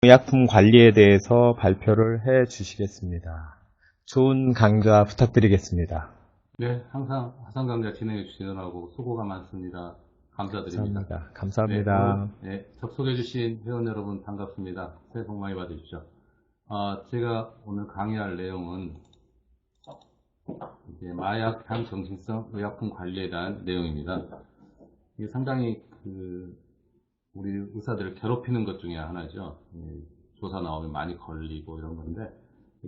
의약품 관리에 대해서 발표를 해 주시겠습니다. 좋은 강좌 부탁드리겠습니다. 네, 항상 화상 강좌 진행해 주시느라고 수고가 많습니다. 감사드립니다. 감사합니다. 네, 접속해 주신 회원 여러분 반갑습니다. 새해 복 많이 받으십시오. 제가 오늘 강의할 내용은 이제 마약 향정신성 의약품 관리에 대한 내용입니다. 이게 상당히 우리 의사들을 괴롭히는 것 중에 하나죠. 조사 나오면 많이 걸리고 이런 건데,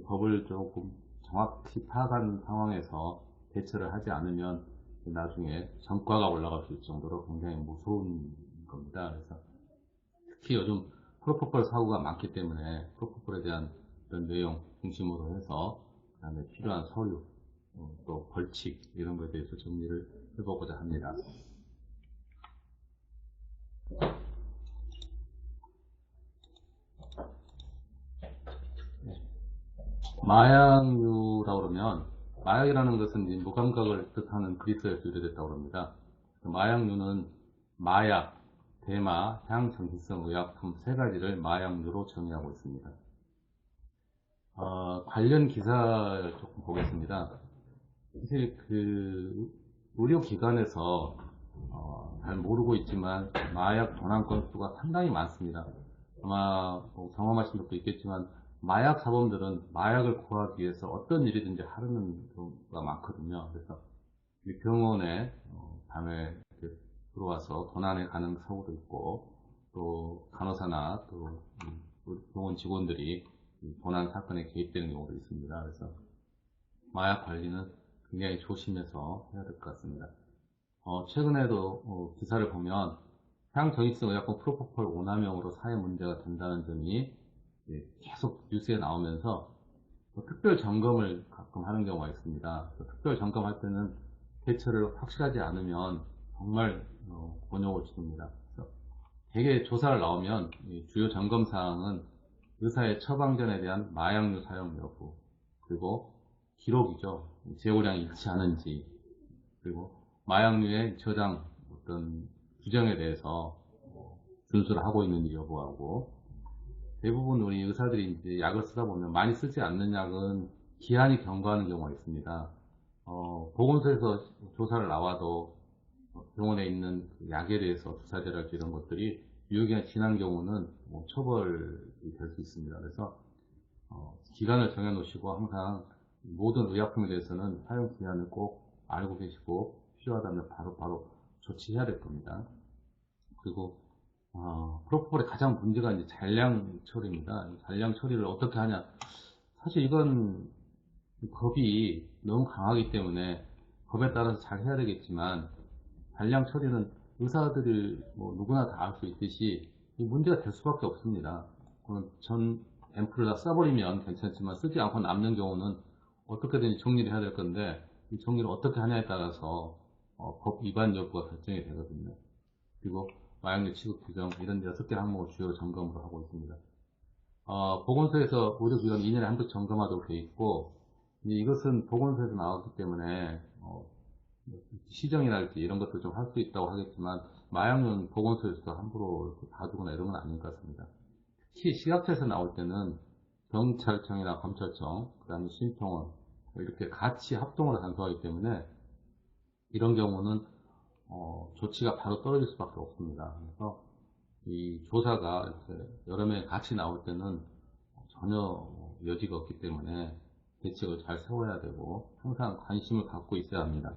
법을 조금 정확히 파악한 상황에서 대처를 하지 않으면 나중에 전과가 올라갈 수 있을 정도로 굉장히 무서운 겁니다. 그래서 특히 요즘 프로포폴 사고가 많기 때문에 프로포폴에 대한 이런 내용 중심으로 해서 그다음에 필요한 서류, 또 벌칙 이런 것에 대해서 정리를 해보고자 합니다. 마약류라고 그러면, 마약이라는 것은 이제 무감각을 뜻하는 그리스어에서 유래됐다고 합니다. 마약류는 마약, 대마, 향정신성 의약품 세 가지를 마약류로 정의하고 있습니다. 관련 기사를 조금 보겠습니다. 사실 의료기관에서 잘 모르고 있지만 마약 도난 건수가 상당히 많습니다. 아마 경험하신 것도 있겠지만 마약 사범들은 마약을 구하기 위해서 어떤 일이든지 하는 경우가 많거든요. 그래서 병원에 밤에 들어와서 도난에 가는 사고도 있고, 또 간호사나 또 병원 직원들이 도난 사건에 개입되는 경우도 있습니다. 그래서 마약 관리는 굉장히 조심해서 해야 될 것 같습니다. 최근에도 기사를 보면 향정신성 의약품 프로포폴 오남용으로 사회 문제가 된다는 점이 계속 뉴스에 나오면서 특별 점검을 가끔 하는 경우가 있습니다. 특별 점검할 때는 대처를 확실하지 않으면 정말 곤욕을 치릅니다. 대개 조사를 나오면 주요 점검 사항은 의사의 처방전에 대한 마약류 사용 여부, 그리고 기록이죠. 제고량이 일치하는지, 그리고 마약류의 저장 어떤 규정에 대해서 준수를 하고 있는지 여부하고, 대부분 우리 의사들이 이제 약을 쓰다 보면 많이 쓰지 않는 약은 기한이 경과하는 경우가 있습니다. 보건소에서 조사를 나와도 병원에 있는 약에 대해서 주사제랄지 이런 것들이 유효기간이 지난 경우는 처벌이 될 수 있습니다. 그래서 기간을 정해 놓으시고 항상 모든 의약품에 대해서는 사용 기한을 꼭 알고 계시고 필요하다면 바로 조치해야 될 겁니다. 그리고 프로포폴의 가장 문제가 이제 잔량 처리입니다. 잔량 처리를 어떻게 하냐? 사실 이건 법이 너무 강하기 때문에 법에 따라서 잘 해야 되겠지만, 잔량 처리는 의사들이 누구나 다 알 수 있듯이 문제가 될 수밖에 없습니다. 전 앰플을 다 써버리면 괜찮지만 쓰지 않고 남는 경우는 어떻게든 정리를 해야 될 건데, 이 정리를 어떻게 하냐에 따라서 법 위반 여부가 결정이 되거든요. 그리고 마약류 취급 규정 이런 6개 항목을 주요 점검으로 하고 있습니다. 보건소에서 의료기관 2년에 한 번 점검하도록 되어 있고, 이것은 보건소에서 나왔기 때문에 시정이랄지 이런 것도 좀 할 수 있다고 하겠지만, 마약류는 보건소에서도 함부로 봐두거나 이런 건 아닌 것 같습니다. 특히 식약처에서 나올 때는 경찰청이나 검찰청, 그 다음에 심통원 이렇게 같이 합동으로 단속하기 때문에 이런 경우는 조치가 바로 떨어질 수밖에 없습니다. 그래서 이 조사가 이렇게 여러 명이 같이 나올 때는 전혀 여지가 없기 때문에 대책을 잘 세워야 되고 항상 관심을 갖고 있어야 합니다.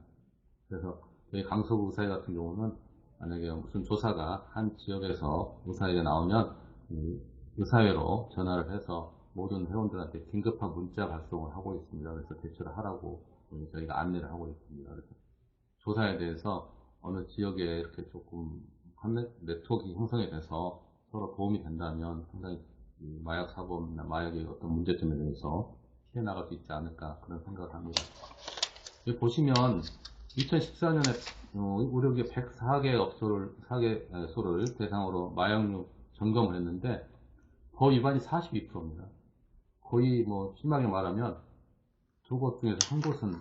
그래서 저희 강서구 의사회 같은 경우는 만약에 무슨 조사가 한 지역에서 의사회가 나오면 의사회로 전화를 해서 모든 회원들한테 긴급한 문자 발송을 하고 있습니다. 그래서 대처를 하라고 저희가 안내를 하고 있습니다. 그래서 조사에 대해서 어느 지역에 이렇게 조금 네트워크 형성이 돼서 서로 도움이 된다면 상당히 마약 사범이나 마약의 어떤 문제점에 대해서 피해 나갈 수 있지 않을까 그런 생각을 합니다. 여기 보시면 2014년에 의료계 104개 소를 대상으로 마약류 점검을 했는데 법 위반이 42%입니다. 거의 심하게 말하면 두 곳 중에서 한 곳은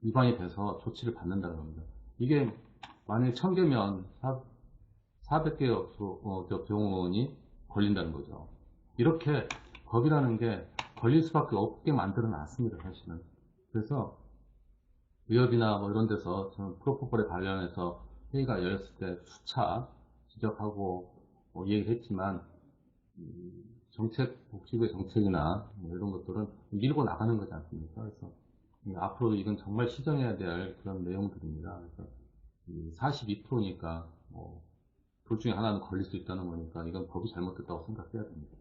위반이 돼서 조치를 받는다는 겁니다. 이게 만약에 1000개면 400개 병원이 걸린다는 거죠. 이렇게 법이라는 게 걸릴 수밖에 없게 만들어 놨습니다, 사실은. 그래서 의협이나 뭐 이런 데서 저는 프로포폴에 관련해서 회의가 열렸을 때 수차 지적하고 뭐 얘기했지만 복지부의 정책이나 뭐 이런 것들은 밀고 나가는 거지 않습니까? 그래서 앞으로 이건 정말 시정해야 될 그런 내용들입니다. 그래서 42%니까 둘 중에 하나는 걸릴 수 있다는 거니까 이건 법이 잘못됐다고 생각해야 됩니다.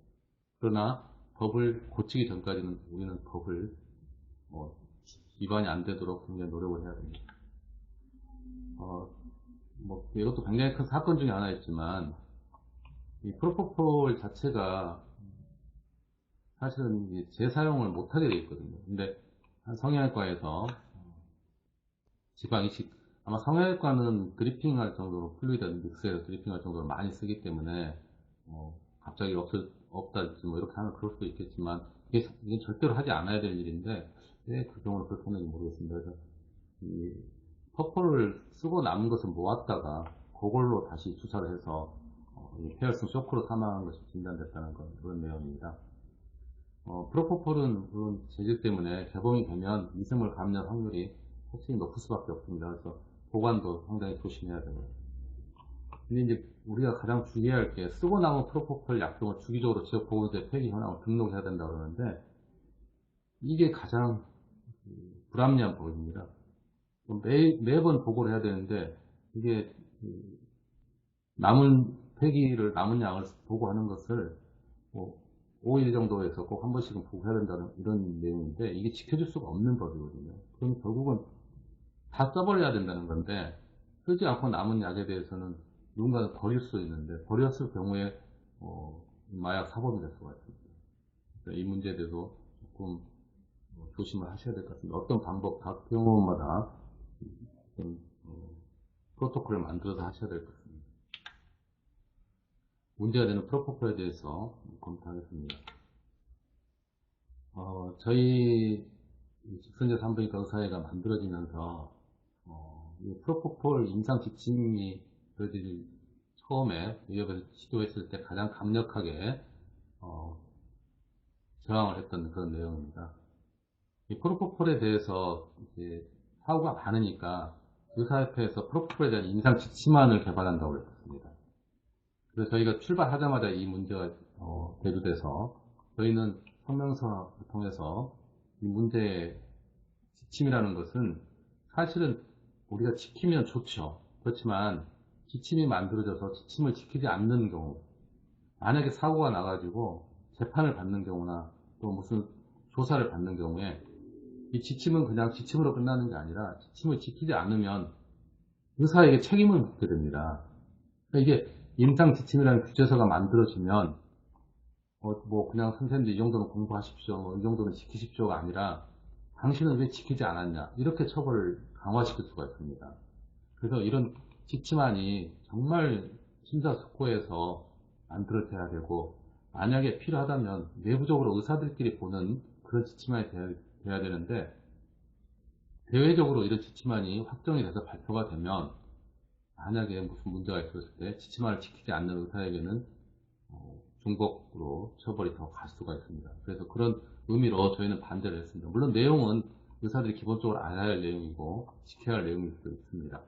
그러나 법을 고치기 전까지는 우리는 법을 위반이 안 되도록 굉장히 노력을 해야 됩니다. 이것도 굉장히 큰 사건 중에 하나였지만 이 프로포폴 자체가 사실은 재사용을 못하게 되어 있거든요. 근데 한 성형외과에서 지방이식, 아마 성형외과는 드리핑할 정도로 플루이드 믹스해서 드리핑할 정도로 많이 쓰기 때문에 갑자기 없다든지 뭐 이렇게 하면 그럴 수도 있겠지만 이게 절대로 하지 않아야 될 일인데 왜 그 경우는 그렇게 하는지 모르겠습니다. 그래서 이 퍼폴을 쓰고 남은 것을 모았다가 그걸로 다시 주사를 해서 폐혈성 쇼크로 사망한 것이 진단됐다는 그런 내용입니다. 프로포폴은 물론 재질 때문에 개봉이 되면 미생물 감염 확률이 확실히 높을 수밖에 없습니다. 그래서 보관도 상당히 조심해야 되고요. 근데 이제 우리가 가장 주의해야 할 게 쓰고 남은 프로포폴 약품을 주기적으로 지역보건소에 폐기 현황을 등록해야 된다 그러는데 이게 가장 불합리한 법입니다. 매번 보고를 해야 되는데 이게 남은 양을 보고하는 것을 5일 정도에서 꼭 한 번씩은 보고해야 된다는 이런 내용인데 이게 지켜줄 수가 없는 법이거든요. 그럼 결국은 다 써버려야 된다는 건데 쓰지 않고 남은 약에 대해서는 누군가는 버릴 수 있는데 버렸을 경우에 마약 사범이 될 수가 있습니다. 이 문제에 대해서 조금 조심을 하셔야 될 것 같습니다. 어떤 방법 각 병원마다 프로토콜을 만들어서 하셔야 될 것 같습니다. 문제가 되는 프로포폴에 대해서 검토하겠습니다. 저희 직선제 산부인과 의사회가 만들어지면서 이 프로포폴 임상 지침이 처음에 의협에서 시도했을 때 가장 강력하게 저항을 했던 그런 내용입니다. 이 프로포폴에 대해서 이제 사고가 많으니까 의사협회에서 프로포폴에 대한 임상 지침안을 개발한다고 했습니다. 그래서 저희가 출발하자마자 이 문제가 대두돼서 저희는 성명서를 통해서 이 문제의 지침이라는 것은 사실은 우리가 지키면 좋죠. 그렇지만 지침이 만들어져서 지침을 지키지 않는 경우, 만약에 사고가 나가지고 재판을 받는 경우나 또 무슨 조사를 받는 경우에 이 지침은 그냥 지침으로 끝나는 게 아니라 지침을 지키지 않으면 의사에게 책임을 묻게 됩니다. 그러니까 이게 임상 지침이라는 규제서가 만들어지면 그냥 선생님들 이 정도는 공부하십시오, 이 정도는 지키십시오가 아니라 당신은 왜 지키지 않았냐 이렇게 처벌을 강화시킬 수가 있습니다. 그래서 이런 지침안이 정말 심사숙고해서 만들어져야 되고 만약에 필요하다면 내부적으로 의사들끼리 보는 그런 지침안이 돼야 되는데 대외적으로 이런 지침안이 확정이 돼서 발표가 되면 만약에 무슨 문제가 있었을 때 지침안을 지키지 않는 의사에게는 중복으로 처벌이 더 갈 수가 있습니다. 그래서 그런 의미로 저희는 반대를 했습니다. 물론 내용은 의사들이 기본적으로 알아야 할 내용이고 지켜야 할 내용일 수도 있습니다.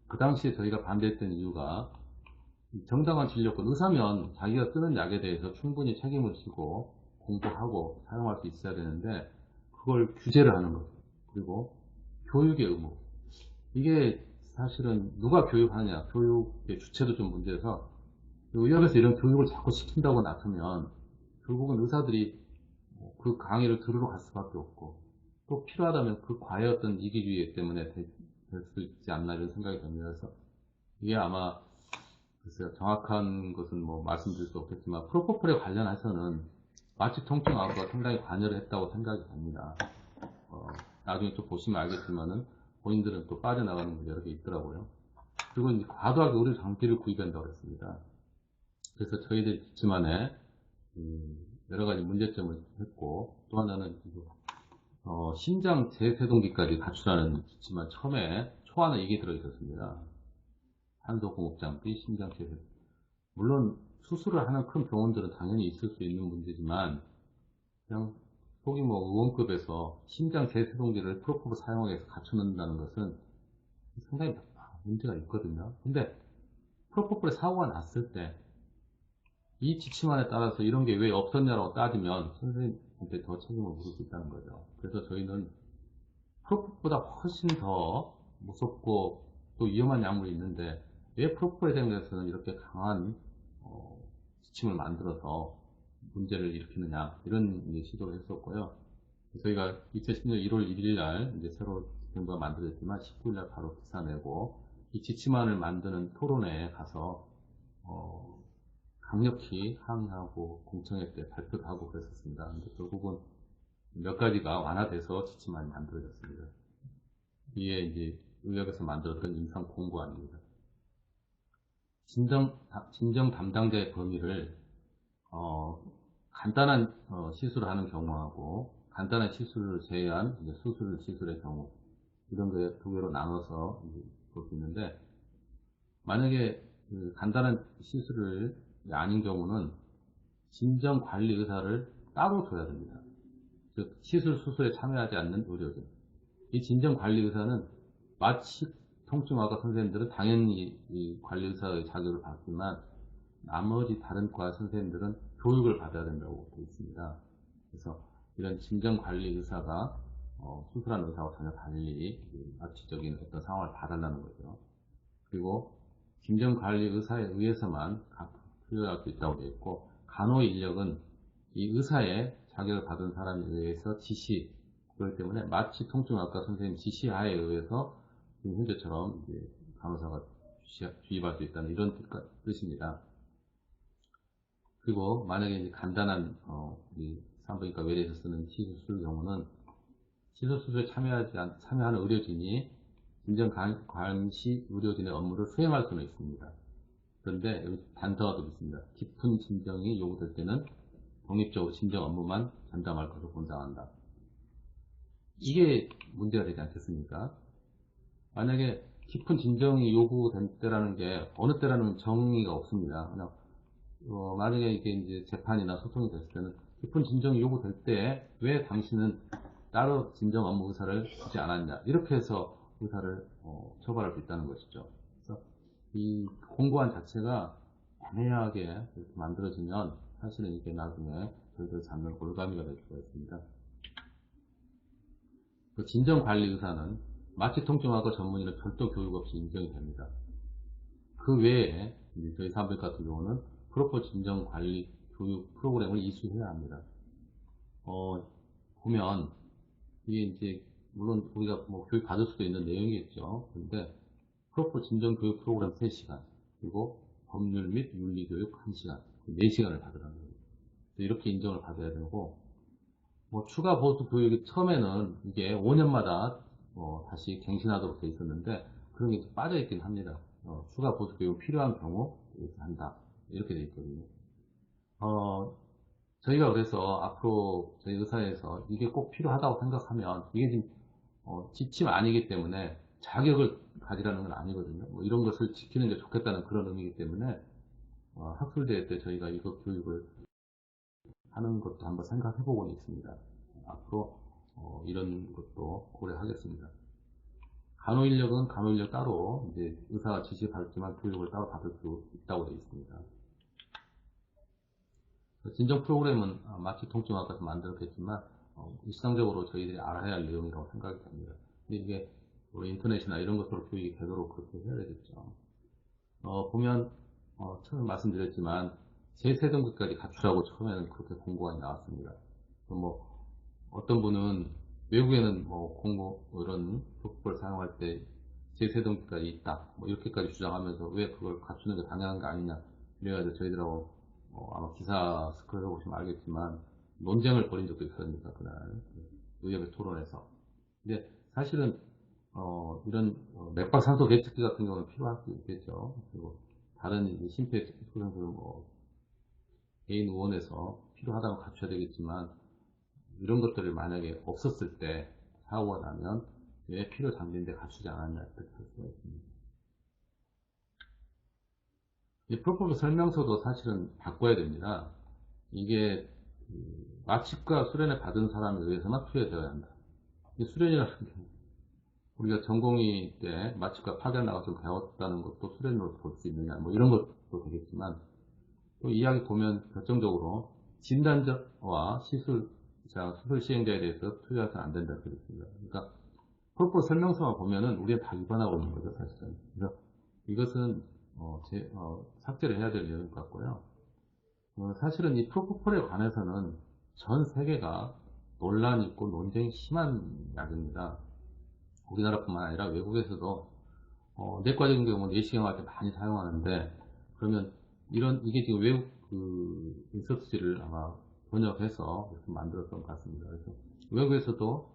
그 당시에 저희가 반대했던 이유가 정당한 진료권, 의사면 자기가 쓰는 약에 대해서 충분히 책임을 지고 공부하고 사용할 수 있어야 되는데 그걸 규제를 하는 것, 그리고 교육의 의무, 이게 사실은 누가 교육하느냐, 교육의 주체도 좀 문제여서 의학에서 이런 교육을 자꾸 시킨다고 나서면 결국은 의사들이 그 강의를 들으러 갈 수밖에 없고 또 필요하다면 그 과외 어떤 이기주의 때문에 될 수 있지 않나 이런 생각이 듭니다. 그래서 이게 아마 글쎄요, 정확한 것은 말씀드릴 수 없겠지만 프로포폴에 관련해서는 마취통증학과 상당히 관여를 했다고 생각이 됩니다. 나중에 또 보시면 알겠지만은 본인들은 또 빠져나가는 게 여러 개 있더라고요. 그리고 이제 과도하게 의료 장비를 구입한다고 했습니다. 그래서 저희들 지침안에 여러 가지 문제점을 했고 또 하나는 심장 재세동기까지 갖추라는 지침안 처음에 초안에 이게 들어있었습니다. 산소공급 장비, 심장 재세동. 물론 수술을 하는 큰 병원들은 당연히 있을 수 있는 문제지만, 그냥 소규모 의원급에서 심장 제세동기를 프로포를 사용하기 위해서 갖춰놓는다는 것은 상당히 문제가 있거든요. 근데 프로포폴에 사고가 났을 때 이 지침안에 따라서 이런 게 왜 없었냐라고 따지면 선생님한테 더 책임을 물을 수 있다는 거죠. 그래서 저희는 프로포폴보다 훨씬 더 무섭고 또 위험한 약물이 있는데 왜 프로포폴에 대해서는 이렇게 강한 지침을 만들어서 문제를 일으키느냐, 이런 시도를 했었고요. 저희가 2010년 1월 1일 날 이제 새로 정부가 만들어졌지만 19일 날 바로 기사 내고 이 지침안을 만드는 토론회에 가서 강력히 항의하고 공청회 때 발표도 하고 그랬었습니다. 근데 결국은 몇 가지가 완화돼서 지침안이 만들어졌습니다. 이게 이제 의학에서 만들었던 임상 공고안입니다. 진정 담당자의 범위를 간단한 시술을 하는 경우하고 간단한 시술을 제외한 수술 시술의 경우, 이런 게 두 개로 나눠서 볼 수 있는데, 만약에 간단한 시술을 아닌 경우는 진정관리의사를 따로 둬야 됩니다. 즉 시술 수술에 참여하지 않는 의료진. 이 진정관리의사는 마취 통증학과 선생님들은 당연히 이 관리의사의 자격을 받지만 나머지 다른 과 선생님들은 교육을 받아야 된다고 되어 있습니다. 그래서 이런 진정관리의사가 수술하는 의사와 전혀 달리 마취적인 어떤 상황을 봐달라는 거죠. 그리고 진정관리의사에 의해서만 투여할 수 있다고 되어 있고, 간호인력은 이 의사의 자격을 받은 사람에 의해서 지시, 그렇기 때문에 마취 통증학과 선생님 지시하에 의해서 지금 현재처럼 이제 간호사가 주입할 수 있다는 이런 뜻입니다. 그리고 만약에 이제 간단한 우리 산부인과 외래에서 쓰는 시술 경우는 시술 수술에 참여하는 의료진이 진정관시 의료진의 업무를 수행할 수는 있습니다. 그런데 여기 단서가 좀 있습니다. 깊은 진정이 요구될 때는 독립적으로 진정 업무만 전담할 것으로 권장한다. 이게 문제가 되지 않겠습니까? 만약에 깊은 진정이 요구될 때라는 게 어느 때라는 정의가 없습니다. 그냥 만약에 이게 이제 재판이나 소송이 됐을 때는 깊은 진정이 요구될 때 왜 당신은 따로 진정 업무 의사를 주지 않았냐, 이렇게 해서 의사를 처벌할 수 있다는 것이죠. 그래서 이 공고안 자체가 애매하게 이렇게 만들어지면 사실은 이게 나중에 저희들 잡는 올가미가 될 수가 있습니다. 그 진정관리의사는 마취통증학과 전문의는 별도 교육 없이 인정이 됩니다. 그 외에 저희 산부인과 같은 경우는 프로포 진정관리 교육 프로그램을 이수해야 합니다. 보면 이게 이제 물론 우리가 뭐 교육 받을 수도 있는 내용이겠죠. 그런데 프로포 진정 교육 프로그램 3시간, 그리고 법률 및 윤리 교육 1시간, 4시간을 받으라는 거예요. 이렇게 인정을 받아야 되고, 뭐 추가 보수 교육이 처음에는 이게 5년마다 다시 갱신하도록 돼 있었는데 그런 게 빠져 있긴 합니다. 추가 보수 교육 필요한 경우 이렇게 한다, 이렇게 돼 있거든요. 저희가 그래서 앞으로 저희 의사에서 이게 꼭 필요하다고 생각하면, 이게 지금 지침 아니기 때문에 자격을 가지라는 건 아니거든요. 뭐 이런 것을 지키는 게 좋겠다는 그런 의미이기 때문에 학술대회 때 저희가 이거 교육을 하는 것도 한번 생각해 보고는 있습니다. 앞으로 이런 것도 고려하겠습니다. 간호인력은 간호인력 따로 이제 의사가 지시받지만 교육을 따로 받을 수 있다고 되어 있습니다. 진정 프로그램은 마취 통증학과에서 만들었겠지만 일상적으로 저희들이 알아야 할 내용이라고 생각이 됩니다. 근데 이게 우리 인터넷이나 이런 것으로 교육이 되도록 그렇게 해야 되겠죠. 보면 처음에 말씀드렸지만 제3등급까지 갖추라고 처음에는 그렇게 공고가 나왔습니다. 뭐 어떤 분은 외국에는 뭐 공고 이런 프로포폴을 사용할 때 제3등급까지 있다, 뭐 이렇게까지 주장하면서 왜 그걸 갖추는 게 당연한 거 아니냐, 이래가지고 저희들하고 아마 기사 스크롤 해보시면 알겠지만 논쟁을 벌인 적도 있었습니다. 그날 의협의 토론에서. 근데 사실은 이런 맥박산소 계측기 같은 경우는 필요할 수 있겠죠. 그리고 다른 심폐소생술 개인 의원에서 필요하다고 갖춰야 되겠지만, 이런 것들을 만약에 없었을 때 사고가 나면 왜 필요 장비인데 갖추지 않았냐, 이렇게 할 수가 있습니다. 이 프로포폴 설명서도 사실은 바꿔야 됩니다. 이게 마취과 수련회 받은 사람에 의해서만 투여되어야 한다. 이 수련이라는 게 우리가 전공의 때 마취과 파견 나가서 배웠다는 것도 수련으로 볼 수 있느냐 뭐 이런 것도 되겠지만 또 이야기 보면 결정적으로 진단자와 수술 시행자에 대해서 투여해서는 안 된다고 되어 있습니다. 그러니까 프로포폴 설명서만 보면은 우리가 다 위반하고 있는 거죠, 사실은. 그래서 이것은 삭제를 해야 될 내용 같고요. 사실은 이 프로포폴에 관해서는 전 세계가 논란이 있고 논쟁이 심한 약입니다. 우리나라뿐만 아니라 외국에서도 내과적인 경우 내시경할 때 많이 사용하는데, 그러면 이게 지금 외국 리서치를 아마 번역해서 이렇게 만들었던 것 같습니다. 그래서 외국에서도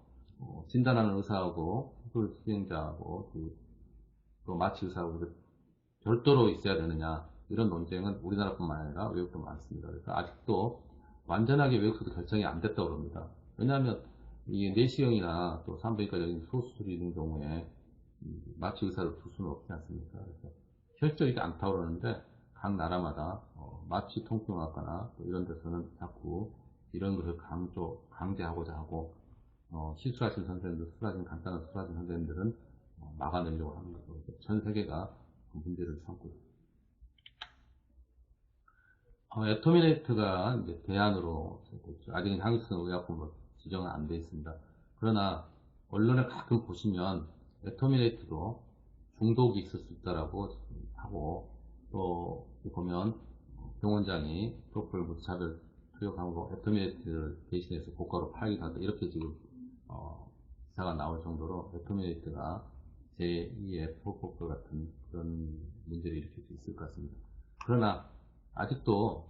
진단하는 의사하고 수술 시행자하고 또 마취 의사하고 별도로 있어야 되느냐, 이런 논쟁은 우리나라뿐만 아니라 외국도 많습니다. 그래서 아직도 완전하게 외국에서도 결정이 안 됐다고 합니다. 왜냐하면 이 내시경이나 또 산부인과적인 소수술이 있는 경우에 마취 의사를 둘 수는 없지 않습니까? 그래서 혈전이 않다고 그러는데 각 나라마다 마취 통풍학과나 또 이런 데서는 자꾸 이런 것을 강제하고자 하고 실수하신 선생님들, 간단한 수술하신 선생님들은 막아내려고 하는 거죠. 전 세계가 그 문제를 삼고 있습니다. 에토미네이트가 이제 대안으로 됐죠. 아직은 향유성 의약품으로 지정은 안 돼 있습니다. 그러나 언론에 가끔 보시면 에토미네이트도 중독이 있을 수 있다라고 하고, 또 보면 병원장이 프로폴 무차별 투여하고 에토미네이트를 대신해서 고가로 팔기도 한다, 이렇게 지금 기사가 나올 정도로 에토미네이트가 제2의 프로포폴 같은 그런 문제를 일으킬 수 있을 것 같습니다. 그러나 아직도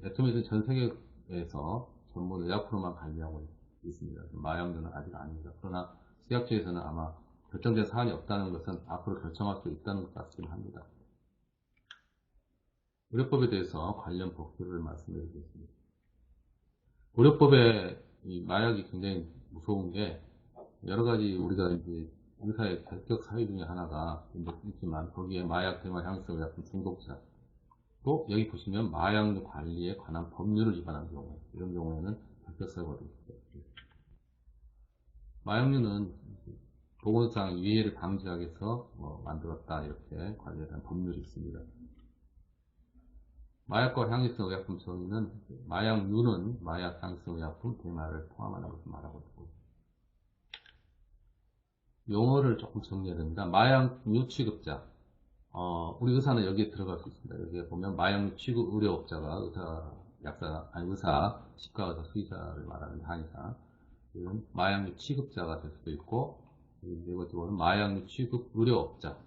에토미네이트는 전 세계에서 전문 의약품으로만 관리하고 있습니다. 마약류는 아직 아닙니다. 그러나 식약 쪽에서는 아마 결정된 사안이 없다는 것은 앞으로 결정할 수 있다는 것 같긴 합니다. 의료법에 대해서 관련 법규를 말씀해 드리겠습니다. 의료법에 이 마약이 굉장히 무서운 게, 여러 가지 우리가 이제 의사의 결격 사유 중에 하나가 있지만, 거기에 마약, 대마, 향수성 의약품 중독자, 또 여기 보시면 마약류 관리에 관한 법률을 위반한 경우, 이런 경우에는 결격 사유가 됩니다. 마약류는 보건상 위해를 방지하기 위해서 만들었다, 이렇게 관리에 대한 법률이 있습니다. 마약과 향유성 의약품 정의는 마약류는 마약, 향유성 의약품, 대마를 포함하는 것을 말하고 있고, 용어를 조금 정리해야 됩니다. 마약류 취급자, 우리 의사는 여기에 들어갈 수 있습니다. 여기에 보면 마약류 취급 의료업자가 의사, 치과 의사, 수의사를 말하는 한의사, 마약류 취급자가 될 수도 있고, 네 번째로는 마약류 취급 의료업자,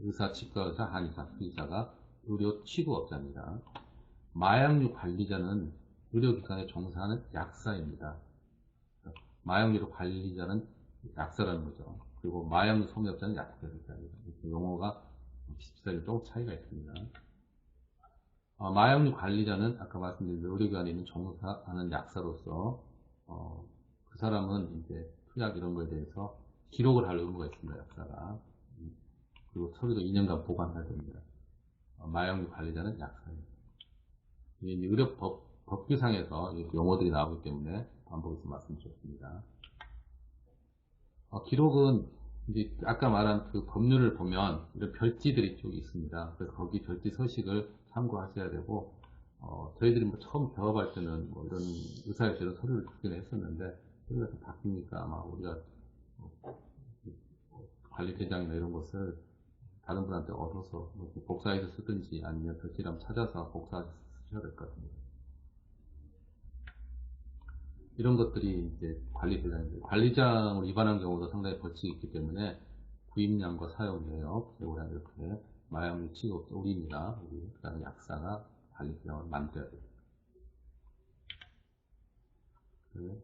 의사, 치과 의사, 한의사, 수의사가 의료 취급업자입니다. 마약류 관리자는 의료기관에 종사하는 약사입니다. 마약류 관리자는 약사라는 거죠. 그리고 마약류 소매업자는 약사입니다. 용어가 비슷하게 좀 차이가 있습니다. 마약류 관리자는 아까 말씀드린 의료기관에 있는 종사하는 약사로서 그 사람은 이제 투약 이런 거에 대해서 기록을 할 의무가 있습니다. 약사가. 그리고 서류도 2년간 보관해야 됩니다. 마약류 관리자는 약사입니다. 의료 법규상에서 용어들이 나오기 때문에 반복해서 말씀드렸습니다. 기록은 이제 아까 말한 그 법률을 보면 이런 별지들이 쭉 있습니다. 그래서 거기 별지 서식을 참고하셔야 되고, 저희들이 처음 배워갈 때는 이런 의사에서 이런 서류를 주긴 했었는데, 서류가 좀 바뀌니까 아마 우리가 관리대장이나 이런 것을 다른 분한테 얻어서 복사해서 쓰든지 아니면 별지를 한번 찾아서 복사해서 쓰셔야 될 것 같습니다. 이런 것들이 이제 관리대장입니다. 관리장을 위반한 경우도 상당히 벌칙이 있기 때문에 구입량과 사용 내역, 제고량 이렇게 마약류 취급 우리입니다. 그 다음에 약사가 관리대장을 만들어야 됩니다.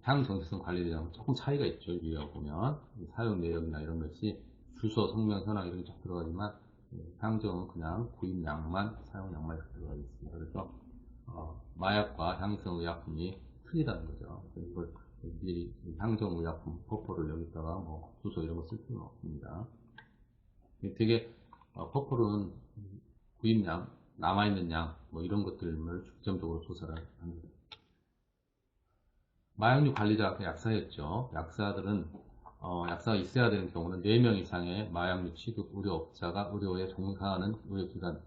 향정체성 관리대장은 조금 차이가 있죠. 위에 보면 사용 내역이나 이런 것이 주소, 성명, 현황 이런 게 좀 들어가지만, 향정은 그냥 구입량만, 사용량만 이렇게 들어가 있습니다. 그래서 마약과 향성 의약품이 틀리다는 거죠. 이걸 미리 향정 의약품 퍼포를 여기다가 주소 이런 거 쓸 필요는 없습니다. 되게 퍼포는 구입량 남아있는 양, 뭐 이런 것들을 중점적으로 조사를 합니다. 마약류 관리자, 약사였죠. 약사들은, 약사가 있어야 되는 경우는 4명 이상의 마약류 취급 의료업자가 의료에 종사하는 의료기관,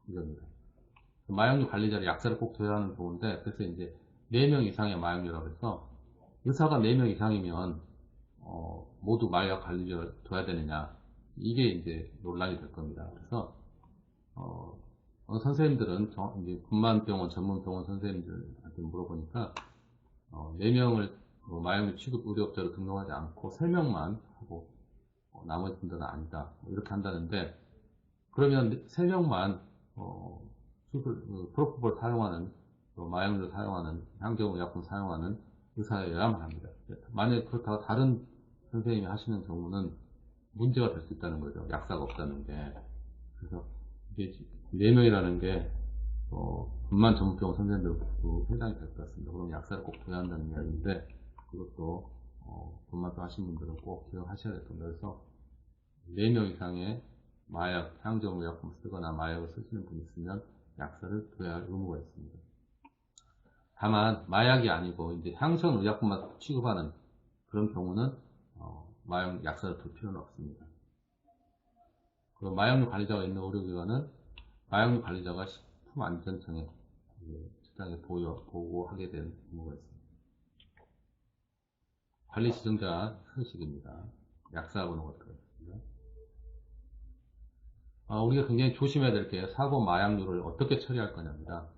이겁니다. 마약류 관리자를 약사를 꼭 둬야 하는 경우인데, 그래서 이제 4명 이상의 마약류라고 해서, 의사가 4명 이상이면, 모두 마약 관리자를 둬야 되느냐, 이게 이제 논란이 될 겁니다. 그래서, 선생님들은, 이제 군만병원, 전문병원 선생님들한테 물어보니까, 4명을 마약류 취급 의료업자로 등록하지 않고 3명만 하고, 나머지 분들은 아니다. 이렇게 한다는데, 그러면 3명만, 프로포폴 사용하는, 마약류 사용하는, 향정의약품 사용하는 의사여야만 합니다. 만약에 그렇다고 다른 선생님이 하시는 경우는 문제가 될 수 있다는 거죠. 약사가 없다는 게. 그래서 이게 4명이라는 게, 군만 전문병원 선생님들도 해당이 될 것 같습니다. 그럼 약사를 꼭 둬야 한다는 이야기인데, 그것도, 군만병 하신 분들은 꼭 기억하셔야 될 겁니다. 그래서 4명 이상의 마약, 향정의약품 쓰거나 마약을 쓰시는 분이 있으면 약사를 둬야 할 의무가 있습니다. 다만, 마약이 아니고, 이제 향정의약품만 취급하는 그런 경우는, 마약 약사를 둘 필요는 없습니다. 그리고 마약류 관리자가 있는 의료기관은 마약류 관리자가 식품안전청에 식당에 보고하게 된 의무가 있습니다. 관리 지정자 형식입니다. 약사번호가 들어있습니다. 우리가 굉장히 조심해야 될 게 사고 마약류를 어떻게 처리할 거냐입니다.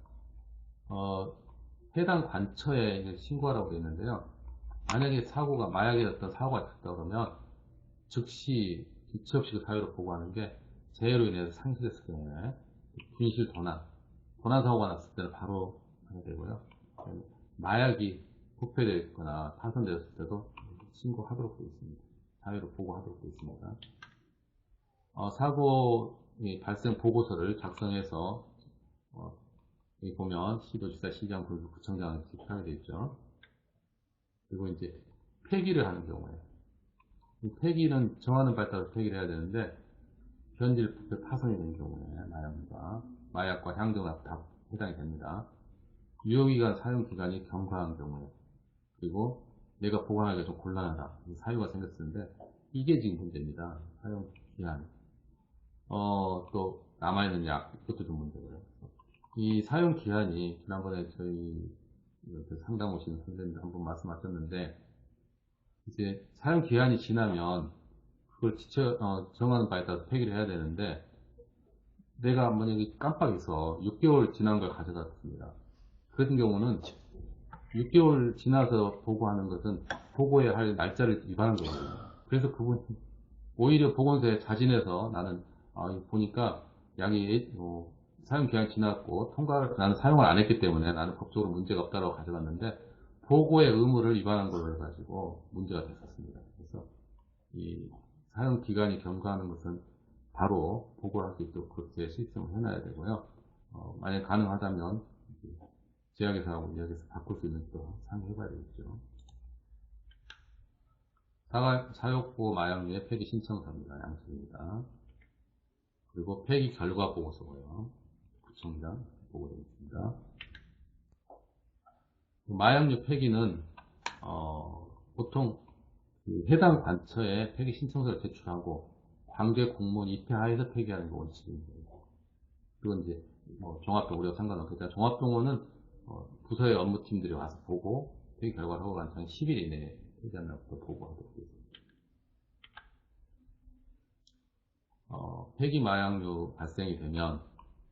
해당 관처에 신고하라고 되어 있는데요. 만약에 사고가 마약에 어떤 사고가 있었다 그러면 즉시 기치 없이 그 사유를 보고하는 게 재해로 인해서 상실했을 경우에 분실 도난 사고가 났을 때는 바로 하게 되고요. 마약이 부패되어 있거나 파손되었을 때도 신고하도록 되어 있습니다. 사유를 보고하도록 되어 있습니다. 사고 발생 보고서를 작성해서 여기 보면 시도지사, 시장, 구청장한테 제출하게 되어 있죠. 그리고 이제 폐기를 하는 경우에 폐기는 정하는 바에 따라서 폐기를 해야 되는데 변질, 부패, 파손이 된 경우에 마약과 향정약 다 해당이 됩니다. 유효기간 사용기간이 경과한 경우에 그리고 내가 보관하기가 좀 곤란하다 사유가 생겼는데 이게 지금 문제입니다. 사용기한 또 남아있는 약 이것도 좀 문제고요. 이 사용기한이 지난번에 저희 상담 오신 선생님들 한번 말씀하셨는데 이제 사용기한이 지나면 그걸 정하는 바에 따라서 폐기를 해야 되는데 내가 만약에 깜빡해서 6개월 지난 걸 가져갔습니다. 그런 경우는 6개월 지나서 보고하는 것은 보고해야 할 날짜를 위반한 거거든요. 그래서 그분 오히려 보건소에 자진해서 나는 보니까 약이 사용기한이 지났고 나는 사용을 안 했기 때문에 나는 법적으로 문제가 없다고 가져갔는데 보고의 의무를 위반한 걸로 해가지고 문제가 됐었습니다. 그래서 이 사용기간이 경과하는 것은 바로 보고할 수 있도록 그렇게 시스템을 해놔야 되고요. 만약 가능하다면 제약회사하고 이야기해서 바꿀 수 있는지도 상의해봐야 되겠죠. 사육보 마약류의 폐기 신청서입니다. 양식입니다. 그리고 폐기 결과 보고서고요. 구청장 보고되어 있습니다. 마약류 폐기는 보통 해당 관처에 폐기 신청서를 제출하고 관계 공무원 입회하에서 폐기하는 게 원칙입니다. 그건 이제 종합병원 우리가 상관없겠지만 종합병원은 부서의 업무팀들이 와서 보고 폐기 결과를 하고 간 10일 이내에 폐기한다고 보고하도록 되어 있습니다. 폐기 마약류 발생이 되면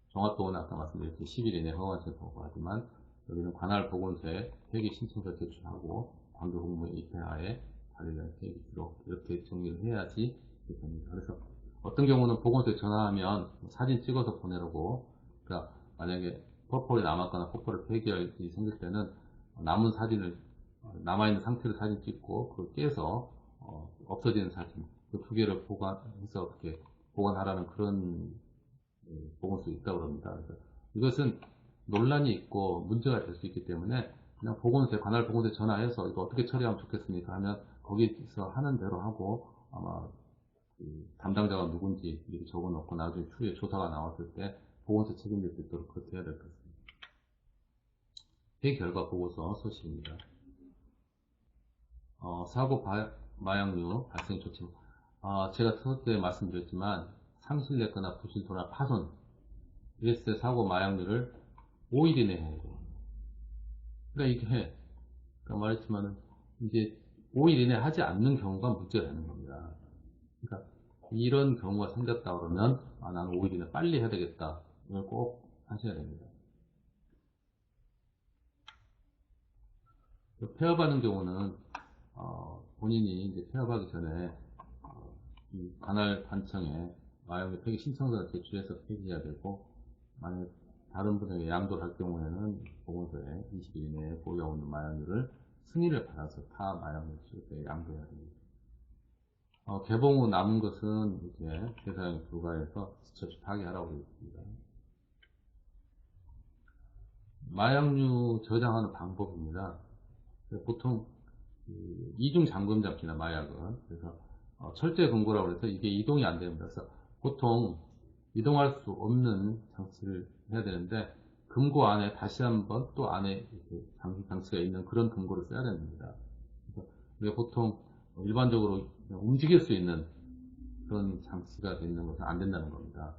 종합병원은 아까 말씀드렸듯이 10일 이내에 허가를 보고하지만 여기는 관할 보건소에 폐기 신청서 제출하고 관계 공무원 입회하에 관련 폐기 기록 이렇게 정리를 해야지 됩니다. 그래서 어떤 경우는 보건소에 전화하면 사진 찍어서 보내라고 그러니까 만약에 퍼폴이 남았거나 퍼폴을 폐기할 일이 생길 때는 남은 사진을 남아있는 상태로 사진 찍고 그걸 깨서 없어지는 사진 그 두 개를 보관해서 그렇게 보관하라는 그런 보건소에 있다고 합니다. 그래서 이것은 논란이 있고 문제가 될 수 있기 때문에 그냥 보건소에 관할 보건소에 전화해서 이거 어떻게 처리하면 좋겠습니까 하면 거기서 하는 대로 하고 아마 담당자가 누군지 이렇게 적어놓고 나중에 추후에 조사가 나왔을 때 보건소 책임질 수 있도록 그렇게 해야 될 것 같습니다. 결과 보고서 소식입니다. 사고 마약류 발생 조치. 제가 첫 때 말씀드렸지만 상실됐거나 부실토나 파손 이랬을 때 사고 마약류를 5일 이내에 해야 돼요. 그러니까 이게 말했지만은 이제 5일 이내에 하지 않는 경우가 문제가 되는 겁니다. 그러니까 이런 경우가 생겼다 그러면 나는 5일 이내 빨리 해야 되겠다. 이걸 꼭 하셔야 됩니다. 폐업하는 경우는 본인이 이제 폐업하기 전에 이 관할 관청에 마약류 폐기 신청서를 제출해서 폐기해야 되고, 만약 다른 분에게 양도를 할 경우에는 보건소에 20일 이내에 보유하고 있는 마약류를 승인을 받아서 타 마약류 취급에 양도해야 됩니다. 개봉 후 남은 것은 이제 재사용에 불과해서 지처치 파기하라고 되어 있습니다. 마약류 저장하는 방법입니다. 보통 이중 잠금 장치나 마약은 그래서 철제 금고라고 해서 이게 이동이 안 됩니다. 그래서 보통 이동할 수 없는 장치를 해야 되는데 금고 안에 다시 한번 또 안에 장치가 있는 그런 금고를 써야 됩니다. 그래서 우리가 보통 일반적으로 움직일 수 있는 그런 장치가 있는 것은 안 된다는 겁니다.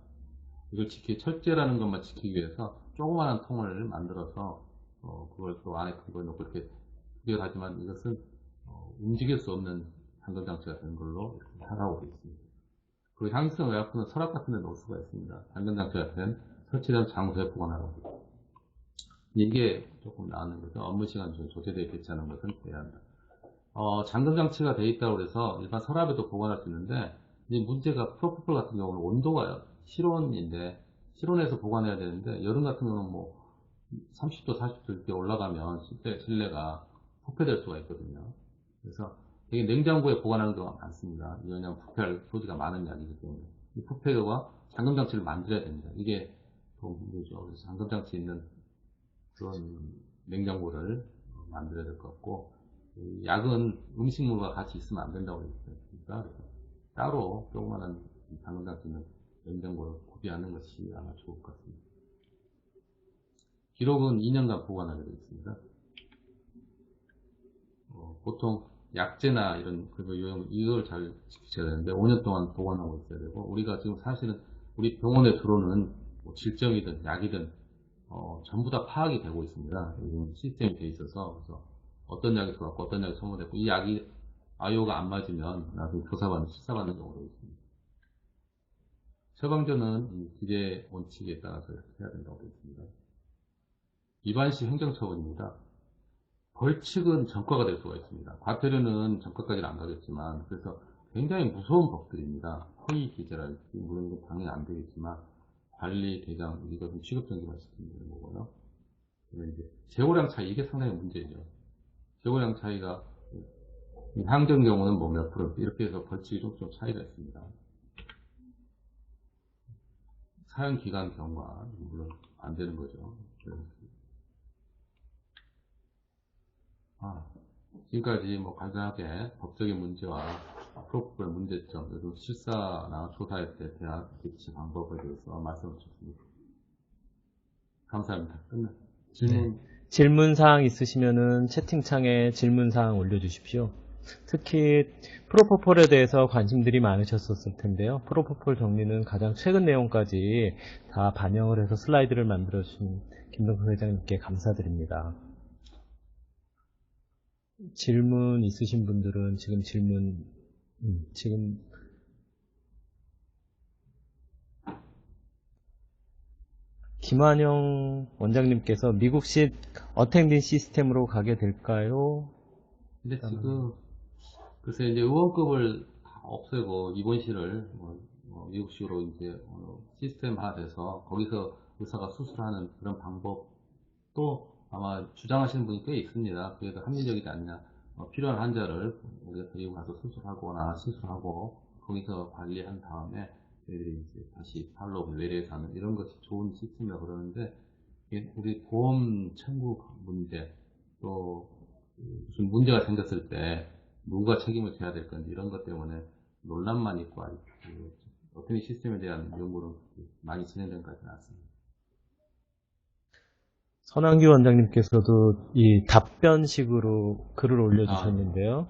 이걸 철제라는 것만 지키기 위해서 조그마한 통을 만들어서 그걸 또 안에 금고에 넣고 이렇게 하지만 이것은 움직일 수 없는 잠금 장치가 되는 걸로 이렇게 하라고 되어 있습니다. 그리고 향수성 에어컨은 서랍 같은 데 놓을 수가 있습니다. 잠금 장치가 된 설치된 장소에 보관하라고. 이게 조금 나은 거죠. 업무 시간 중에 조제되어 있지 않은 것은 해야 한다. 잠금 장치가 되어 있다고 해서 일반 서랍에도 보관할 수 있는데, 이 문제가 프로포폴 같은 경우는 온도가 실온인데 실온에서 보관해야 되는데, 여름 같은 경우는 뭐 30도 40도 이렇게 올라가면 실내가 부패될 수가 있거든요. 그래서 되게 냉장고에 보관하는 경우가 많습니다. 왜냐하면 부패할 소지가 많은 약이기 때문에 이 부패와 잠금 장치를 만들어야 됩니다. 이게 더 문제죠. 그래서 잠금 장치 있는 그런 냉장고를 만들어야 될 것 같고, 약은 음식물과 같이 있으면 안 된다고 했으니까 따로 조그마한 잠금 장치 있는 냉장고를 구비하는 것이 아마 좋을 것 같습니다. 기록은 2년간 보관하게 되어 있습니다. 보통 약재나 이런 이걸 잘 지키셔야 되는데 5년 동안 보관하고 있어야 되고, 우리가 지금 사실은 우리 병원에 들어오는 뭐 질병이든 약이든 전부 다 파악이 되고 있습니다. 시스템이 되어 있어서. 그래서 어떤 약이 들어왔고 어떤 약이 소모됐고, 이 약이 아이오가 안 맞으면 나중에 조사받는 실사받는 경우도 있습니다. 처방전은 이 기재 원칙에 따라서 이렇게 해야 된다고 되어 있습니다. 위반시 행정처분입니다. 벌칙은 전과가 될 수가 있습니다. 과태료는 전과까지는 안 가겠지만, 그래서 굉장히 무서운 법들입니다. 허위 기재랄지, 물론 이건 당연히 안 되겠지만, 관리 대장, 이것은 취급정지만 시키는 거고요. 이제 재고량 차이, 이게 상당히 문제죠. 재고량 차이가, 항정 경우는 뭐 몇 프로, 이렇게 해서 벌칙이 좀 차이가 있습니다. 사용 기간 경과, 물론 안 되는 거죠. 지금까지 뭐 간단하게 법적인 문제와 프로포폴 문제점, 그리고 실사나 조사할 때 대한 대치 방법에 대해서 말씀을 드렸습니다. 감사합니다. 질문. 네. 질문사항 있으시면은 채팅창에 질문사항 올려주십시오. 특히 프로포폴에 대해서 관심들이 많으셨을 텐데요. 프로포폴 정리는 가장 최근 내용까지 다 반영을 해서 슬라이드를 만들어주신 김동석 회장님께 감사드립니다. 질문 있으신 분들은 지금 김환영 원장님께서 미국식 어택민 시스템으로 가게 될까요? 근데 지금 글쎄 이제 의원급을 없애고 입원실을 미국식으로 이제 시스템화돼서 거기서 의사가 수술하는 그런 방법도 아마 주장하시는 분이 꽤 있습니다. 그게 더 합리적이지 않냐. 필요한 환자를 우리가 데리고 가서 수술하거나 시술하고 거기서 관리한 다음에 저희들이 이제 다시 팔로우 외래에서 하는 이런 것이 좋은 시스템이라고 그러는데, 우리 보험 청구 문제, 또 무슨 문제가 생겼을 때 누가 책임을 져야 될 건지 이런 것 때문에 논란만 있고, 아직 어떤 시스템에 대한 연구는 많이 진행된 것 같지는 않습니다. 선한규 원장님께서도 이 답변식으로 글을 올려주셨는데요.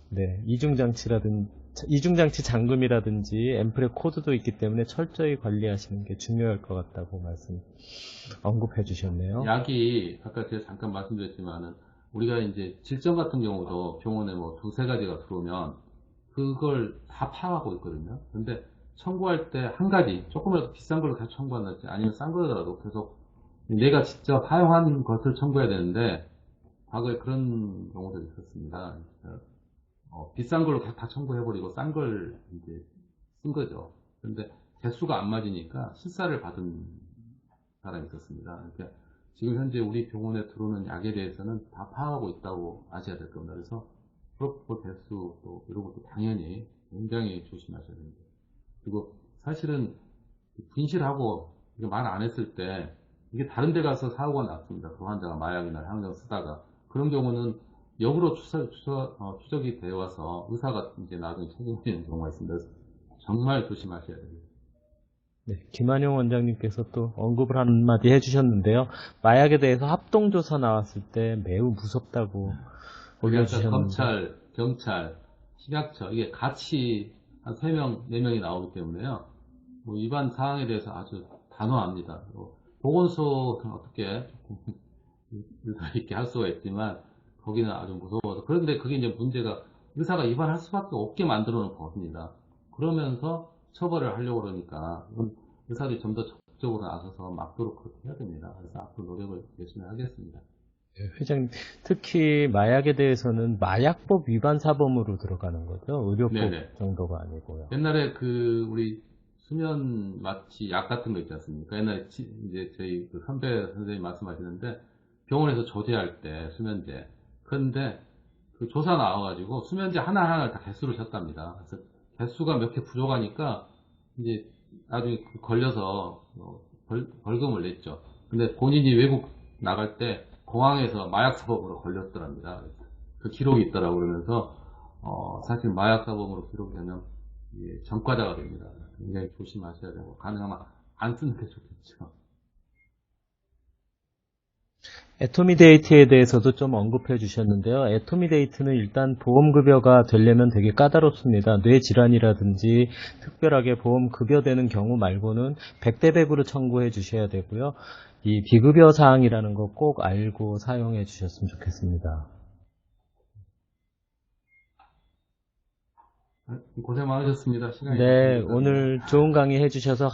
네, 이중장치 잠금이라든지 앰플의 코드도 있기 때문에 철저히 관리하시는 게 중요할 것 같다고 언급해 주셨네요. 약이 아까 제가 잠깐 말씀드렸지만은 우리가 이제 질병 같은 경우도 병원에 뭐 두세 가지가 들어오면 그걸 다 파악하고 있거든요. 근데 청구할 때 한 가지 조금이라도 비싼 걸로 계속 청구한다든지 아니면 싼 거더라도 계속 내가 직접 사용한 것을 청구해야 되는데 과거에 그런 경우도 있었습니다. 비싼 걸로 다 청구해버리고 싼 걸 이제 쓴 거죠. 근데 개수가 안 맞으니까 실사를 받은 사람이 있었습니다. 그러니까 지금 현재 우리 병원에 들어오는 약에 대해서는 다 파악하고 있다고 아셔야 될 겁니다. 그래서 프로포폴 개수 또 이런 것도 당연히 굉장히 조심하셔야 됩니다. 그리고 사실은 분실하고 말 안 했을 때 이게 다른 데 가서 사고가 났습니다. 그 환자가 마약이나 향정 쓰다가 그런 경우는 역으로 추적이 되어 와서 의사가 이제 나중에 책임지는 경우가 있습니다. 그래서 정말 조심하셔야 됩니다. 네, 김한용 원장님께서 또 언급을 한마디 해주셨는데요. 마약에 대해서 합동조사 나왔을 때 매우 무섭다고 그게 아까 올려주셨는데, 검찰, 경찰, 식약처 이게 같이 한 3명, 4명이 나오기 때문에요. 뭐 위반 사항에 대해서 아주 단호합니다. 보건소는 어떻게 조금 의사 있게 할 수가 있지만 거기는 아주 무서워서 그런데 그게 이제 문제가 의사가 위반할 수밖에 없게 만들어 놓은 법입니다. 그러면서 처벌을 하려고 그러니까 의사들이 좀 더 적극적으로 나서서 막도록 그렇게 해야 됩니다. 그래서 앞으로 노력을 열심히 하겠습니다. 네, 회장님, 특히 마약에 대해서는 마약법 위반 사범으로 들어가는 거죠? 의료법 네네. 정도가 아니고요. 옛날에 우리 수면 마취 약 같은 거 있지 않습니까? 옛날에 이제 저희 그 선배 선생님 말씀하시는데 병원에서 조제할 때 수면제. 그런데 그 조사 나와가지고 수면제 하나하나를 다 개수를 쳤답니다. 그래서 개수가 몇 개 부족하니까 이제 나중에 걸려서 벌금을 냈죠. 근데 본인이 외국 나갈 때 공항에서 마약 사범으로 걸렸더랍니다. 그 기록이 있더라고 그러면서 사실 마약 사범으로 기록되면 전과자가 됩니다. 굉장히 조심하셔야 되고 가능하면 안 쓰는 게 좋겠죠. 애토미데이트에 대해서도 좀 언급해 주셨는데요. 애토미데이트는 일단 보험급여가 되려면 되게 까다롭습니다. 뇌질환이라든지 특별하게 보험급여되는 경우 말고는 100대 100으로 청구해 주셔야 되고요. 이 비급여 사항이라는 거 꼭 알고 사용해 주셨으면 좋겠습니다. 고생 많으셨습니다. 시간이 다 네, 됐거든요. 오늘 좋은 강의 해주셔서